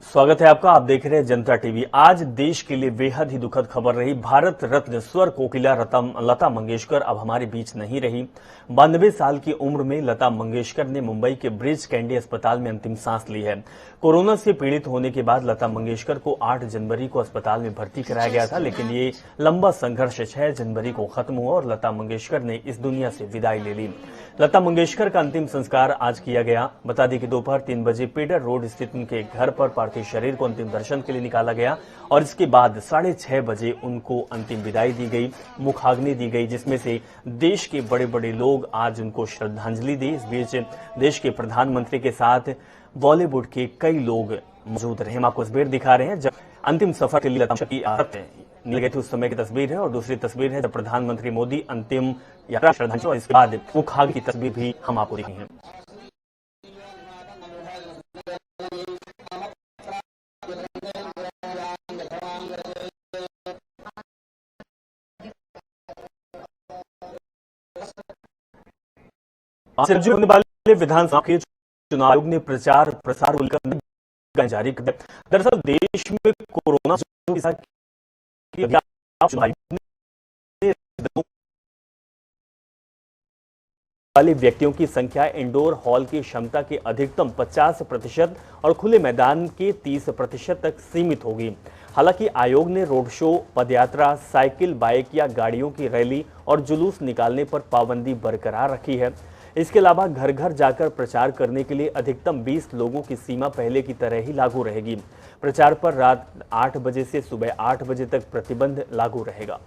स्वागत है आपका। आप देख रहे हैं जनता टीवी। आज देश के लिए बेहद ही दुखद खबर रही। भारत रत्न स्वर कोकिला लता मंगेशकर अब हमारे बीच नहीं रही। 92 साल की उम्र में लता मंगेशकर ने मुंबई के ब्रिज कैंडी अस्पताल में अंतिम सांस ली है। कोरोना से पीड़ित होने के बाद लता मंगेशकर को 8 जनवरी को अस्पताल में भर्ती कराया गया था, लेकिन ये लंबा संघर्ष 6 जनवरी को खत्म हुआ और लता मंगेशकर ने इस दुनिया से विदाई ले ली। लता मंगेशकर का अंतिम संस्कार आज किया गया। बता दें कि दोपहर 3 बजे पेडर रोड स्थित उनके घर पर पार्थिव शरीर को अंतिम दर्शन के लिए निकाला गया और इसके बाद 6:30 बजे उनको अंतिम विदाई दी गई, मुखाग्नि दी गई, जिसमें से देश के बड़े बड़े लोग आज उनको श्रद्धांजलि दी। इस बीच देश के प्रधानमंत्री के साथ बॉलीवुड के कई लोग मौजूद रहे। हम आपको तस्वीर दिखा रहे हैं जब अंतिम सफर के लिए लता की निकल गई थी, उस समय की तस्वीर है। और दूसरी तस्वीर है जब प्रधानमंत्री मोदी अंतिम यात्रा श्रद्धांजलि और इसके बाद मुखाग्नि की तस्वीर भी हम आपको दिखाई है। होने वाले विधानसभा के चुनाव आयोग ने प्रचार प्रसार को लेकर जारी कर दिया। दरअसल देश में कोरोना वाले व्यक्तियों की संख्या इंडोर हॉल की क्षमता के अधिकतम 50% और खुले मैदान के 30% तक सीमित होगी। हालांकि आयोग ने रोड शो, पदयात्रा, साइकिल, बाइक या गाड़ियों की रैली और जुलूस निकालने पर पाबंदी बरकरार रखी है। इसके अलावा घर घर जाकर प्रचार करने के लिए अधिकतम 20 लोगों की सीमा पहले की तरह ही लागू रहेगी। प्रचार पर रात 8 बजे से सुबह 8 बजे तक प्रतिबंध लागू रहेगा।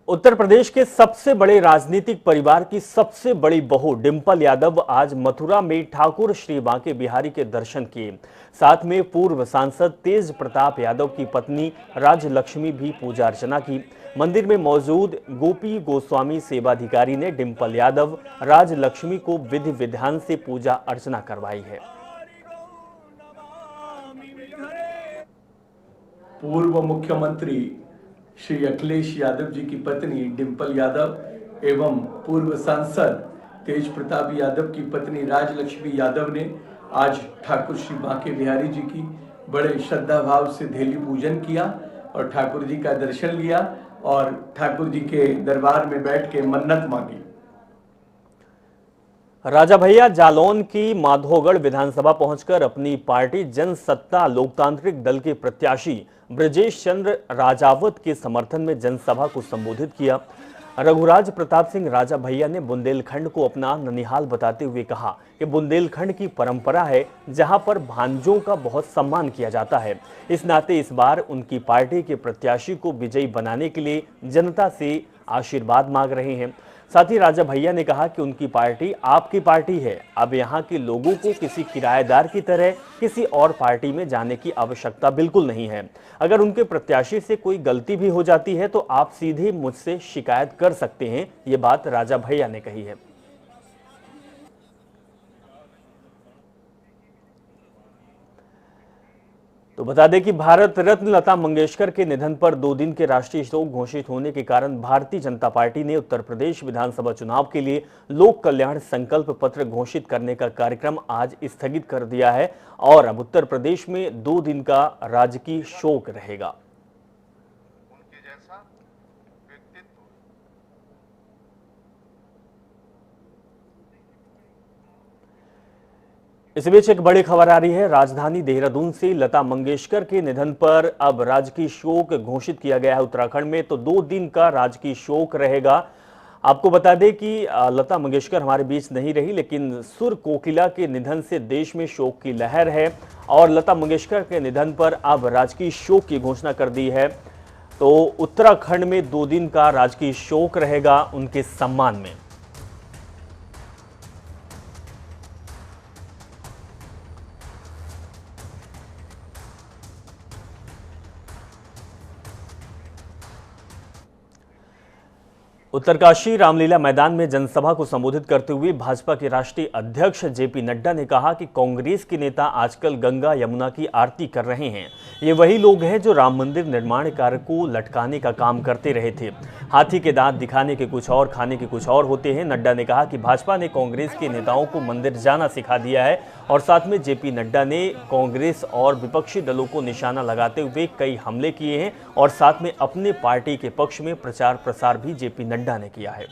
उत्तर प्रदेश के सबसे बड़े राजनीतिक परिवार की सबसे बड़ी बहू डिंपल यादव आज मथुरा में ठाकुर श्री बांके बिहारी के दर्शन किए। साथ में पूर्व सांसद तेज प्रताप यादव की पत्नी राजलक्ष्मी भी पूजा अर्चना की। मंदिर में मौजूद गोपी गोस्वामी सेवाधिकारी ने डिंपल यादव, राजलक्ष्मी को विधि विधान से पूजा अर्चना करवाई है। पूर्व मुख्यमंत्री श्री अखिलेश यादव जी की पत्नी डिंपल यादव एवं पूर्व सांसद तेज प्रताप यादव की पत्नी राजलक्ष्मी यादव ने आज ठाकुर श्री बांके बिहारी जी की बड़े श्रद्धा भाव से धेली पूजन किया और ठाकुर जी का दर्शन लिया और ठाकुर जी के दरबार में बैठ के मन्नत मांगी। राजा भैया जालौन की माधोगढ़ विधानसभा पहुंचकर अपनी पार्टी जनसत्ता लोकतांत्रिक दल के प्रत्याशी ब्रजेश चंद्र राजावत के समर्थन में जनसभा को संबोधित किया। रघुराज प्रताप सिंह राजा भैया ने बुंदेलखंड को अपना ननिहाल बताते हुए कहा कि बुंदेलखंड की परंपरा है जहां पर भांजों का बहुत सम्मान किया जाता है। इस नाते इस बार उनकी पार्टी के प्रत्याशी को विजयी बनाने के लिए जनता से आशीर्वाद मांग रहे हैं। साथ ही राजा भैया ने कहा कि उनकी पार्टी आपकी पार्टी है। अब यहाँ के लोगों को किसी किराएदार की तरह किसी और पार्टी में जाने की आवश्यकता बिल्कुल नहीं है। अगर उनके प्रत्याशी से कोई गलती भी हो जाती है तो आप सीधे मुझसे शिकायत कर सकते हैं। ये बात राजा भैया ने कही है। तो बता दें कि भारत रत्न लता मंगेशकर के निधन पर 2 दिन के राष्ट्रीय शोक घोषित होने के कारण भारतीय जनता पार्टी ने उत्तर प्रदेश विधानसभा चुनाव के लिए लोक कल्याण संकल्प पत्र घोषित करने का कार्यक्रम आज स्थगित कर दिया है और अब उत्तर प्रदेश में 2 दिन का राजकीय शोक रहेगा। इस बीच एक बड़ी खबर आ रही है। राजधानी देहरादून से लता मंगेशकर के निधन पर अब राजकीय शोक घोषित किया गया है। उत्तराखंड में तो 2 दिन का राजकीय शोक रहेगा। आपको बता दें कि लता मंगेशकर हमारे बीच नहीं रही, लेकिन सुर कोकिला के निधन से देश में शोक की लहर है और लता मंगेशकर के निधन पर अब राजकीय शोक की घोषणा कर दी है। तो उत्तराखंड में 2 दिन का राजकीय शोक रहेगा उनके सम्मान में। उत्तरकाशी रामलीला मैदान में जनसभा को संबोधित करते हुए भाजपा के राष्ट्रीय अध्यक्ष जेपी नड्डा ने कहा कि कांग्रेस के नेता आजकल गंगा यमुना की आरती कर रहे हैं। ये वही लोग हैं जो राम मंदिर निर्माण कार्य को लटकाने का काम करते रहे थे। हाथी के दांत दिखाने के कुछ और, खाने के कुछ और होते हैं। नड्डा ने कहा कि भाजपा ने कांग्रेस के नेताओं को मंदिर जाना सिखा दिया है और साथ में जेपी नड्डा ने कांग्रेस और विपक्षी दलों को निशाना लगाते हुए कई हमले किए हैं और साथ में अपने पार्टी के पक्ष में प्रचार प्रसार भी जेपी नड्डा ने किया है।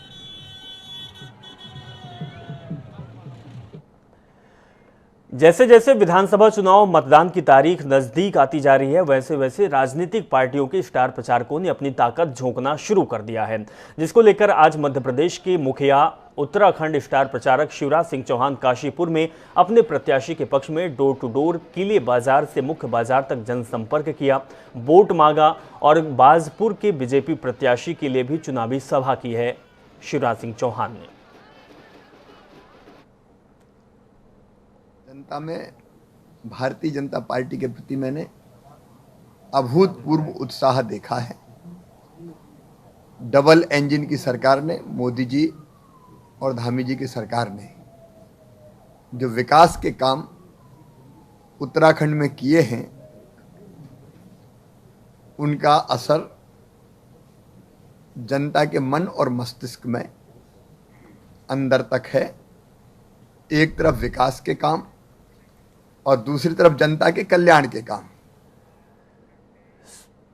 जैसे जैसे विधानसभा चुनाव मतदान की तारीख नजदीक आती जा रही है, वैसे वैसे राजनीतिक पार्टियों के स्टार प्रचारकों ने अपनी ताकत झोंकना शुरू कर दिया है, जिसको लेकर आज मध्य प्रदेश के मुखिया उत्तराखंड स्टार प्रचारक शिवराज सिंह चौहान काशीपुर में अपने प्रत्याशी के पक्ष में डोर टू डोर किले बाजार से मुख्य बाजार तक जनसंपर्क किया, वोट मांगा और बाजपुर के बीजेपी प्रत्याशी के लिए भी चुनावी सभा की है। शिवराज सिंह चौहान ने जनता में भारतीय जनता पार्टी के प्रति मैंने अभूतपूर्व उत्साह देखा है। डबल इंजन की सरकार ने, मोदी जी और धामी जी की सरकार ने जो विकास के काम उत्तराखंड में किए हैं, उनका असर जनता के मन और मस्तिष्क में अंदर तक है। एक तरफ विकास के काम और दूसरी तरफ जनता के कल्याण के काम।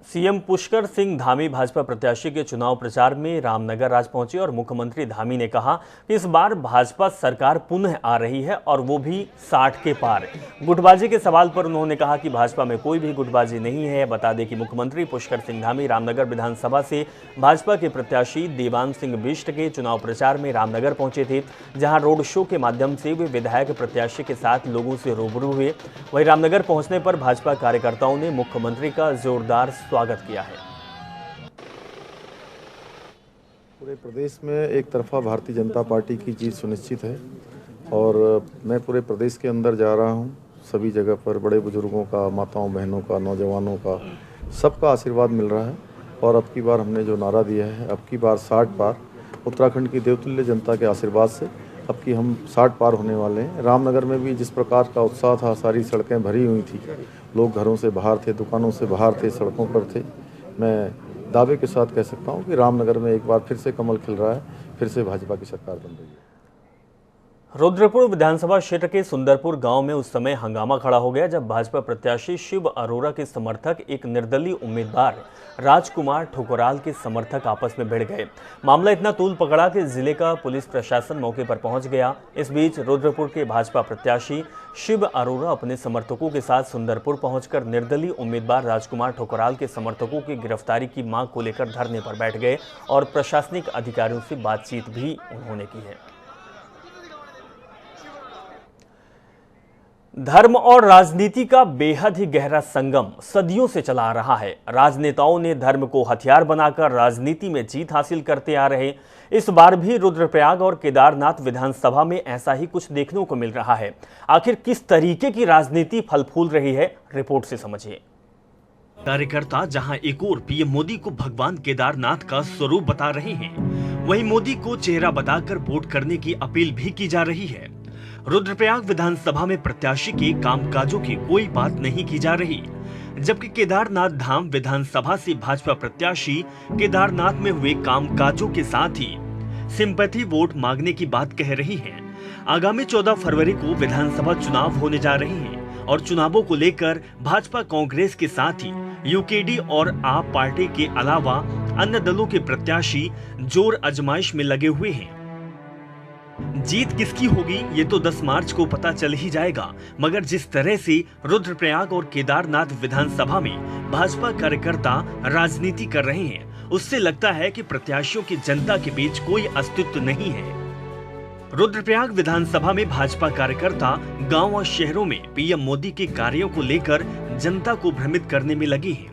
सीएम पुष्कर सिंह धामी भाजपा प्रत्याशी के चुनाव प्रचार में रामनगर आज पहुंचे और मुख्यमंत्री धामी ने कहा कि इस बार भाजपा सरकार पुनः आ रही है और वो भी 60 के पार। गुटबाजी के सवाल पर उन्होंने कहा कि भाजपा में कोई भी गुटबाजी नहीं है। बता दें कि मुख्यमंत्री पुष्कर सिंह धामी रामनगर विधानसभा से भाजपा के प्रत्याशी देवान सिंह बिष्ट के चुनाव प्रचार में रामनगर पहुंचे थे, जहां रोड शो के माध्यम से वे विधायक प्रत्याशी के साथ लोगों से रूबरू हुए। वहीं रामनगर पहुंचने पर भाजपा कार्यकर्ताओं ने मुख्यमंत्री का जोरदार स्वागत किया है। पूरे प्रदेश में एक तरफा भारतीय जनता पार्टी की जीत सुनिश्चित है और मैं पूरे प्रदेश के अंदर जा रहा हूं। सभी जगह पर बड़े बुजुर्गों का, माताओं बहनों का, नौजवानों का, सबका आशीर्वाद मिल रहा है और अब की बार हमने जो नारा दिया है, अब की बार 60 पार, उत्तराखंड की देवतुल्य जनता के आशीर्वाद से अब की हम 60 पार होने वाले हैं। रामनगर में भी जिस प्रकार का उत्साह था, सारी सड़कें भरी हुई थी, लोग घरों से बाहर थे, दुकानों से बाहर थे, सड़कों पर थे। मैं दावे के साथ कह सकता हूं कि रामनगर में एक बार फिर से कमल खिल रहा है, फिर से भाजपा की सरकार बन रही है। रुद्रपुर विधानसभा क्षेत्र के सुंदरपुर गांव में उस समय हंगामा खड़ा हो गया जब भाजपा प्रत्याशी शिव अरोरा के समर्थक एक निर्दलीय उम्मीदवार राजकुमार ठकुराल के समर्थक आपस में भिड़ गए। मामला इतना तूल पकड़ा कि जिले का पुलिस प्रशासन मौके पर पहुंच गया। इस बीच रुद्रपुर के भाजपा प्रत्याशी शिव अरोरा अपने समर्थकों के साथ सुंदरपुर पहुंचकर निर्दलीय उम्मीदवार राजकुमार ठकुराल के समर्थकों की गिरफ्तारी की मांग को लेकर धरने पर बैठ गए और प्रशासनिक अधिकारियों से बातचीत भी उन्होंने की है। धर्म और राजनीति का बेहद ही गहरा संगम सदियों से चला आ रहा है। राजनेताओं ने धर्म को हथियार बनाकर राजनीति में जीत हासिल करते आ रहे। इस बार भी रुद्रप्रयाग और केदारनाथ विधानसभा में ऐसा ही कुछ देखने को मिल रहा है। आखिर किस तरीके की राजनीति फल फूल रही है, रिपोर्ट से समझिए। कार्यकर्ता जहां एक ओर पीएम मोदी को भगवान केदारनाथ का स्वरूप बता रहे हैं, वहीं मोदी को चेहरा बताकर वोट करने की अपील भी की जा रही है। रुद्रप्रयाग विधानसभा में प्रत्याशी के कामकाजों की कोई बात नहीं की जा रही, जबकि केदारनाथ धाम विधानसभा से भाजपा प्रत्याशी केदारनाथ में हुए कामकाजों के साथ ही सिंपैथी वोट मांगने की बात कह रही हैं। आगामी 14 फरवरी को विधानसभा चुनाव होने जा रहे हैं और चुनावों को लेकर भाजपा कांग्रेस के साथ ही यूकेडी और आप पार्टी के अलावा अन्य दलों के प्रत्याशी जोर आजमाइश में लगे हुए हैं। जीत किसकी होगी ये तो 10 मार्च को पता चल ही जाएगा, मगर जिस तरह से रुद्रप्रयाग और केदारनाथ विधानसभा में भाजपा कार्यकर्ता राजनीति कर रहे हैं, उससे लगता है कि प्रत्याशियों की जनता के बीच कोई अस्तित्व नहीं है। रुद्रप्रयाग विधानसभा में भाजपा कार्यकर्ता गांव और शहरों में पीएम मोदी के कार्यों को लेकर जनता को भ्रमित करने में लगे हैं।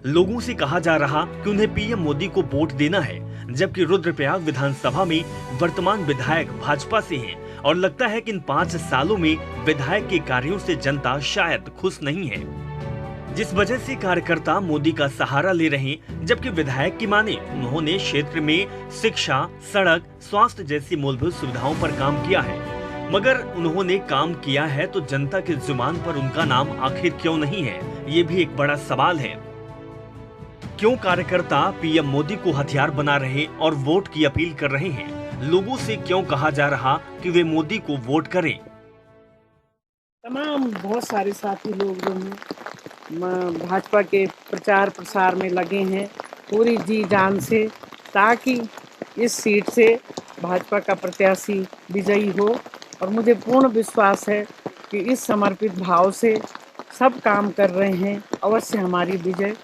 लोगों से कहा जा रहा कि उन्हें पीएम मोदी को वोट देना है, जबकि रुद्रप्रयाग विधानसभा में वर्तमान विधायक भाजपा से हैं और लगता है कि इन 5 सालों में विधायक के कार्यों से जनता शायद खुश नहीं है, जिस वजह से कार्यकर्ता मोदी का सहारा ले रहे हैं। जबकि विधायक की माने उन्होंने क्षेत्र में शिक्षा, सड़क, स्वास्थ्य जैसी मूलभूत सुविधाओं पर काम किया है, मगर उन्होंने काम किया है तो जनता के जुबान पर उनका नाम आखिर क्यों नहीं है, ये भी एक बड़ा सवाल है। क्यों कार्यकर्ता पीएम मोदी को हथियार बना रहे और वोट की अपील कर रहे हैं? लोगों से क्यों कहा जा रहा कि वे मोदी को वोट करें? तमाम बहुत सारे साथी लोग जो हैं भाजपा के प्रचार प्रसार में लगे हैं पूरी जी जान से, ताकि इस सीट से भाजपा का प्रत्याशी विजयी हो। और मुझे पूर्ण विश्वास है कि इस समर्पित भाव से सब काम कर रहे हैं, अवश्य हमारी विजय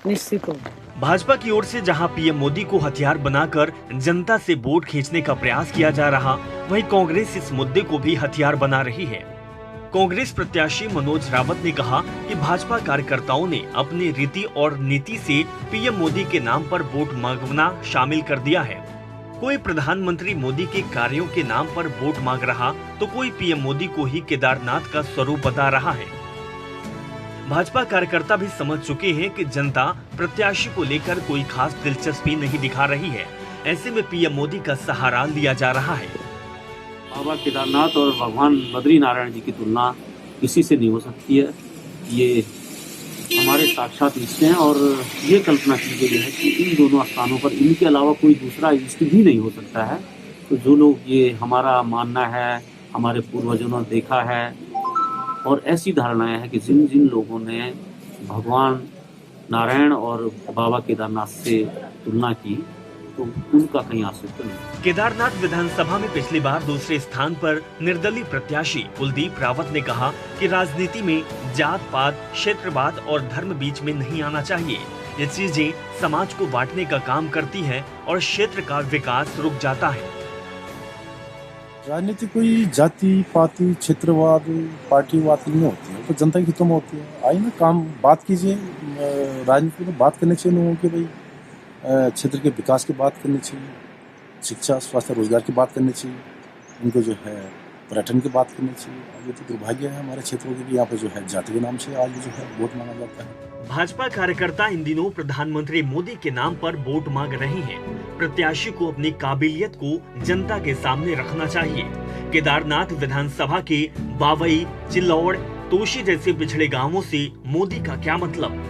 निश्चित हो। भाजपा की ओर से जहां पीएम मोदी को हथियार बनाकर जनता से वोट खींचने का प्रयास किया जा रहा, वहीं कांग्रेस इस मुद्दे को भी हथियार बना रही है। कांग्रेस प्रत्याशी मनोज रावत ने कहा कि भाजपा कार्यकर्ताओं ने अपनी रीति और नीति से पीएम मोदी के नाम पर वोट मांगना शामिल कर दिया है। कोई प्रधानमंत्री मोदी के कार्यों के नाम पर वोट मांग रहा, तो कोई पीएम मोदी को ही केदारनाथ का स्वरूप बता रहा है। भाजपा कार्यकर्ता भी समझ चुके हैं कि जनता प्रत्याशी को लेकर कोई खास दिलचस्पी नहीं दिखा रही है। ऐसे में पीएम मोदी का सहारा लिया जा रहा है। बाबा केदारनाथ और भगवान बद्री नारायण जी की तुलना किसी से नहीं हो सकती है। ये हमारे साक्षात इष्ट हैं और ये कल्पना की गई है कि इन दोनों स्थानों पर इनके अलावा कोई दूसरा इष्ट भी नहीं हो सकता है। तो जो लोग ये हमारा मानना है, हमारे पूर्वजों ने देखा है और ऐसी धारणाएं हैं कि जिन जिन लोगों ने भगवान नारायण और बाबा केदारनाथ से तुलना की, तो उनका कहीं अस्तित्व नहीं। केदारनाथ विधानसभा में पिछली बार दूसरे स्थान पर निर्दलीय प्रत्याशी कुलदीप रावत ने कहा कि राजनीति में जात पात, क्षेत्रवाद और धर्म बीच में नहीं आना चाहिए। ये चीजें समाज को बांटने का काम करती है और क्षेत्र का विकास रुक जाता है। राजनीति कोई जाति पाति क्षेत्रवाद पार्टीवाद नहीं होती है, तो जनता के हितों में होती है। आइए ना काम बात कीजिए, राजनीति में बात करनी चाहिए लोगों के, भाई क्षेत्र के विकास की बात करनी चाहिए, शिक्षा स्वास्थ्य रोजगार की बात करनी चाहिए, उनको जो है पर्यटन की बात करनी चाहिए। अब ये तो दुर्भाग्य है हमारे क्षेत्रों के भी, यहाँ पे जो है जाति के नाम से आज जो है वोट मांगा जाता है। भाजपा कार्यकर्ता इन दिनों प्रधानमंत्री मोदी के नाम पर वोट मांग रहे हैं। प्रत्याशी को अपनी काबिलियत को जनता के सामने रखना चाहिए। केदारनाथ विधानसभा के बावई, चिल्लौड़, तोशी जैसे पिछड़े गांवों से मोदी का क्या मतलब?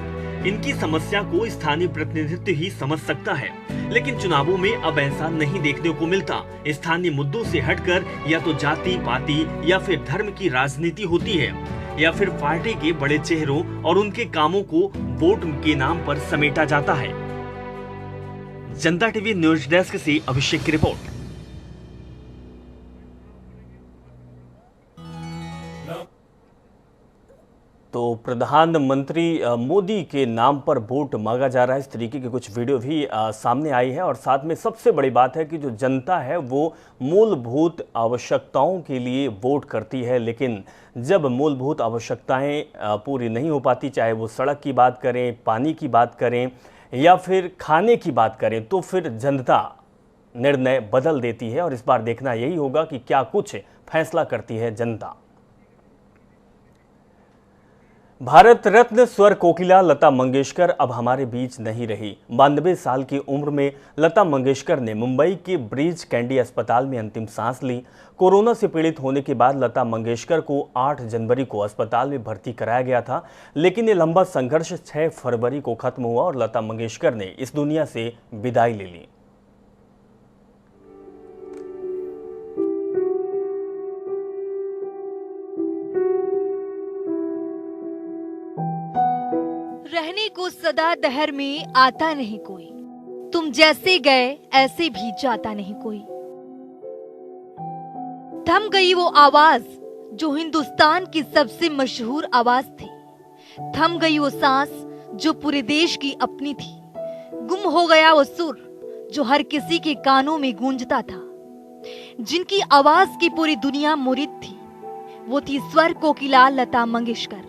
इनकी समस्या को स्थानीय प्रतिनिधित्व ही समझ सकता है, लेकिन चुनावों में अब ऐसा नहीं देखने को मिलता। स्थानीय मुद्दों से हटकर या तो जाति पाति या फिर धर्म की राजनीति होती है, या फिर पार्टी के बड़े चेहरों और उनके कामों को वोट के नाम पर समेटा जाता है। जनता टीवी न्यूज डेस्क से अभिषेक की रिपोर्ट। तो प्रधानमंत्री मोदी के नाम पर वोट मांगा जा रहा है, इस तरीके की कुछ वीडियो भी सामने आई है। और साथ में सबसे बड़ी बात है कि जो जनता है वो मूलभूत आवश्यकताओं के लिए वोट करती है, लेकिन जब मूलभूत आवश्यकताएं पूरी नहीं हो पाती, चाहे वो सड़क की बात करें, पानी की बात करें या फिर खाने की बात करें, तो फिर जनता निर्णय बदल देती है। और इस बार देखना यही होगा कि क्या कुछ फैसला करती है जनता। भारत रत्न स्वर कोकिला लता मंगेशकर अब हमारे बीच नहीं रही। 92 साल की उम्र में लता मंगेशकर ने मुंबई के ब्रीच कैंडी अस्पताल में अंतिम सांस ली। कोरोना से पीड़ित होने के बाद लता मंगेशकर को 8 जनवरी को अस्पताल में भर्ती कराया गया था, लेकिन ये लंबा संघर्ष 6 फरवरी को खत्म हुआ और लता मंगेशकर ने इस दुनिया से विदाई ले ली। रहने को सदा दहर में आता नहीं कोई, तुम जैसे गए ऐसे भी जाता नहीं कोई। थम गई वो आवाज जो हिंदुस्तान की सबसे मशहूर आवाज थी। थम गई वो सांस जो पूरे देश की अपनी थी। गुम हो गया वो सुर जो हर किसी के कानों में गूंजता था। जिनकी आवाज की पूरी दुनिया मुरीद थी, वो थी स्वर कोकिला लता मंगेशकर।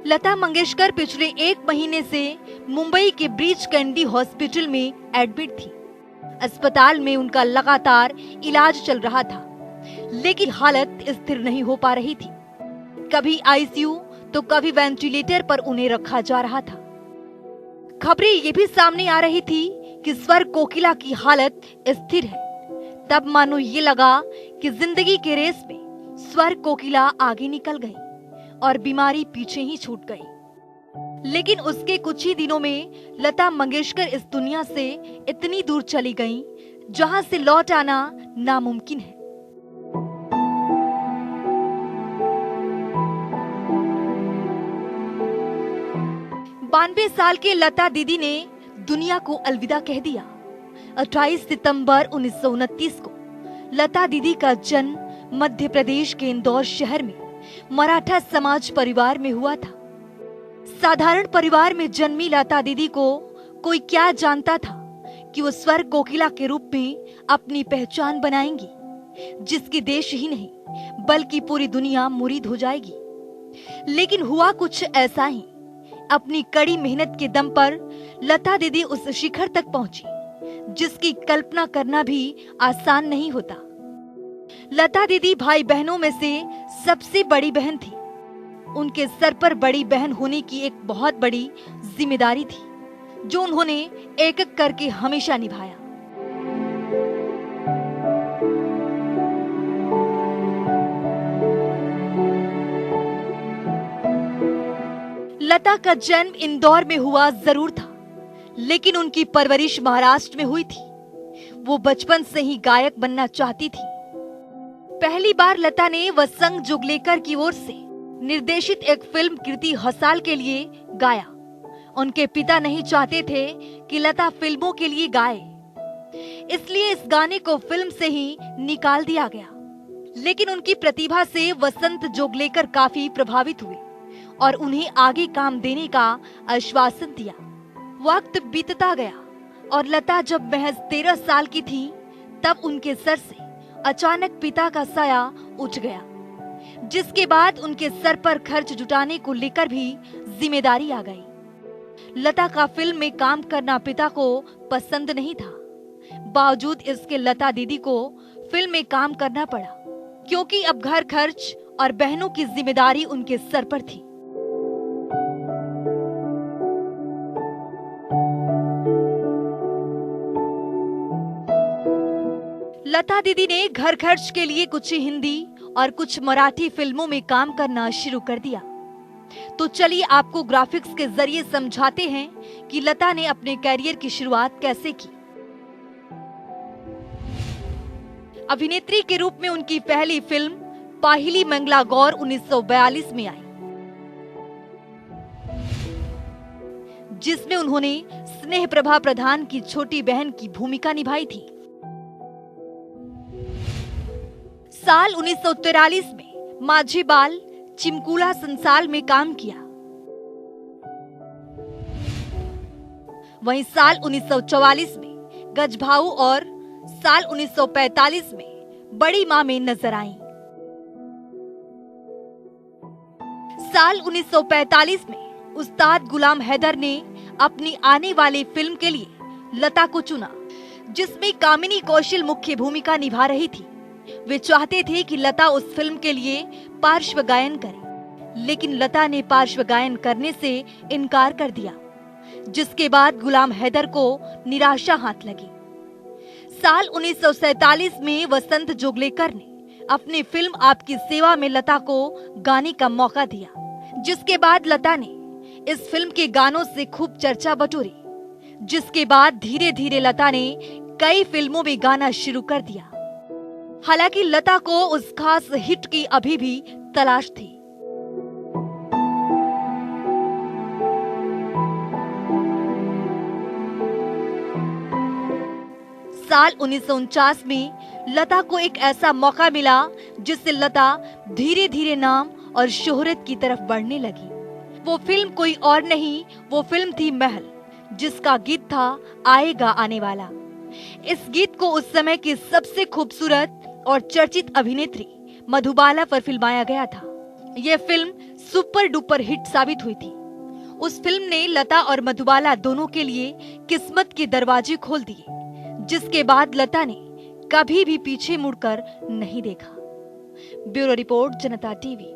लता मंगेशकर पिछले 1 महीने से मुंबई के ब्रीच कैंडी हॉस्पिटल में एडमिट थी। अस्पताल में उनका लगातार इलाज चल रहा था, लेकिन हालत स्थिर नहीं हो पा रही थी। कभी आईसीयू तो कभी वेंटिलेटर पर उन्हें रखा जा रहा था। खबरें ये भी सामने आ रही थी कि स्वर कोकिला की हालत स्थिर है। तब मानो ये लगा कि जिंदगी के रेस में स्वर कोकिला आगे निकल गई और बीमारी पीछे ही छूट गई। लेकिन उसके कुछ ही दिनों में लता मंगेशकर इस दुनिया से इतनी दूर चली गईं, जहां से लौट आना नामुमकिन है। बानवे साल के लता दीदी ने दुनिया को अलविदा कह दिया। 28 सितंबर 1929 को लता दीदी का जन्म मध्य प्रदेश के इंदौर शहर में मराठा समाज परिवार में हुआ था। साधारण परिवार में जन्मी लता दीदी को कोई क्या जानता था कि वो स्वर कोकिला के रूप में अपनी पहचान बनाएंगी, जिसकी देश ही नहीं बल्कि पूरी दुनिया मुरीद हो जाएगी। लेकिन हुआ कुछ ऐसा ही। अपनी कड़ी मेहनत के दम पर लता दीदी उस शिखर तक पहुंची, जिसकी कल्पना करना भी आसान नहीं होता। लता दीदी भाई बहनों में से सबसे बड़ी बहन थी। उनके सर पर बड़ी बहन होने की एक बहुत बड़ी जिम्मेदारी थी, जो उन्होंने एक एक करके हमेशा निभाया। लता का जन्म इंदौर में हुआ जरूर था, लेकिन उनकी परवरिश महाराष्ट्र में हुई थी। वो बचपन से ही गायक बनना चाहती थी। पहली बार लता ने वसंत जोगलेकर की ओर से निर्देशित एक फिल्म कीर्ति हसाल के लिए गाया। उनके पिता नहीं चाहते थे कि लता फिल्मों के लिए गाए, इसलिए इस गाने को फिल्म से ही निकाल दिया गया। लेकिन उनकी प्रतिभा से वसंत जोगलेकर काफी प्रभावित हुए और उन्हें आगे काम देने का आश्वासन दिया। वक्त बीतता गया और लता जब महज 13 साल की थी, तब उनके सर से अचानक पिता का साया उठ गया, जिसके बाद उनके सर पर खर्च जुटाने को लेकर भी जिम्मेदारी आ गई। लता का फिल्म में काम करना पिता को पसंद नहीं था। बावजूद इसके लता दीदी को फिल्म में काम करना पड़ा, क्योंकि अब घर खर्च और बहनों की जिम्मेदारी उनके सर पर थी। लता दीदी ने घर खर्च के लिए कुछ हिंदी और कुछ मराठी फिल्मों में काम करना शुरू कर दिया। तो चलिए आपको ग्राफिक्स के जरिए समझाते हैं कि लता ने अपने कैरियर की शुरुआत कैसे की। अभिनेत्री के रूप में उनकी पहली फिल्म पाहिली मंगला गौर 1942 में आई, जिसमें उन्होंने स्नेह प्रभा प्रधान की छोटी बहन की भूमिका निभाई थी। साल 1943 में माझी बाल चिमकुला संसाल में काम किया। वहीं साल 1944 में गजभाऊ और साल 1945 में बड़ी मां में नजर आईं। साल 1945 में उस्ताद गुलाम हैदर ने अपनी आने वाली फिल्म के लिए लता को चुना, जिसमें कामिनी कौशल मुख्य भूमिका निभा रही थी। वे चाहते थे कि लता उस फिल्म के लिए पार्श्व गायन करे, लेकिन लता ने पार्श्व गायन करने से इनकार कर दिया, जिसके बाद गुलाम हैदर को निराशा हाथ लगी। साल 1947 में वसंत जोगलेकर ने अपनी फिल्म आपकी सेवा में लता को गाने का मौका दिया, जिसके बाद लता ने इस फिल्म के गानों से खूब चर्चा बटोरी। जिसके बाद धीरे धीरे लता ने कई फिल्मों में गाना शुरू कर दिया। हालांकि लता को उस खास हिट की अभी भी तलाश थी। साल 1949 में लता को एक ऐसा मौका मिला, जिससे लता धीरे धीरे नाम और शोहरत की तरफ बढ़ने लगी। वो फिल्म कोई और नहीं, वो फिल्म थी महल, जिसका गीत था आएगा आने वाला। इस गीत को उस समय की सबसे खूबसूरत और चर्चित अभिनेत्री मधुबाला पर फिल्माया गया था। यह फिल्म सुपर डुपर हिट साबित हुई थी। उस फिल्म ने लता और मधुबाला दोनों के लिए किस्मत के दरवाजे खोल दिए, जिसके बाद लता ने कभी भी पीछे मुड़कर नहीं देखा। ब्यूरो रिपोर्ट, जनता टीवी।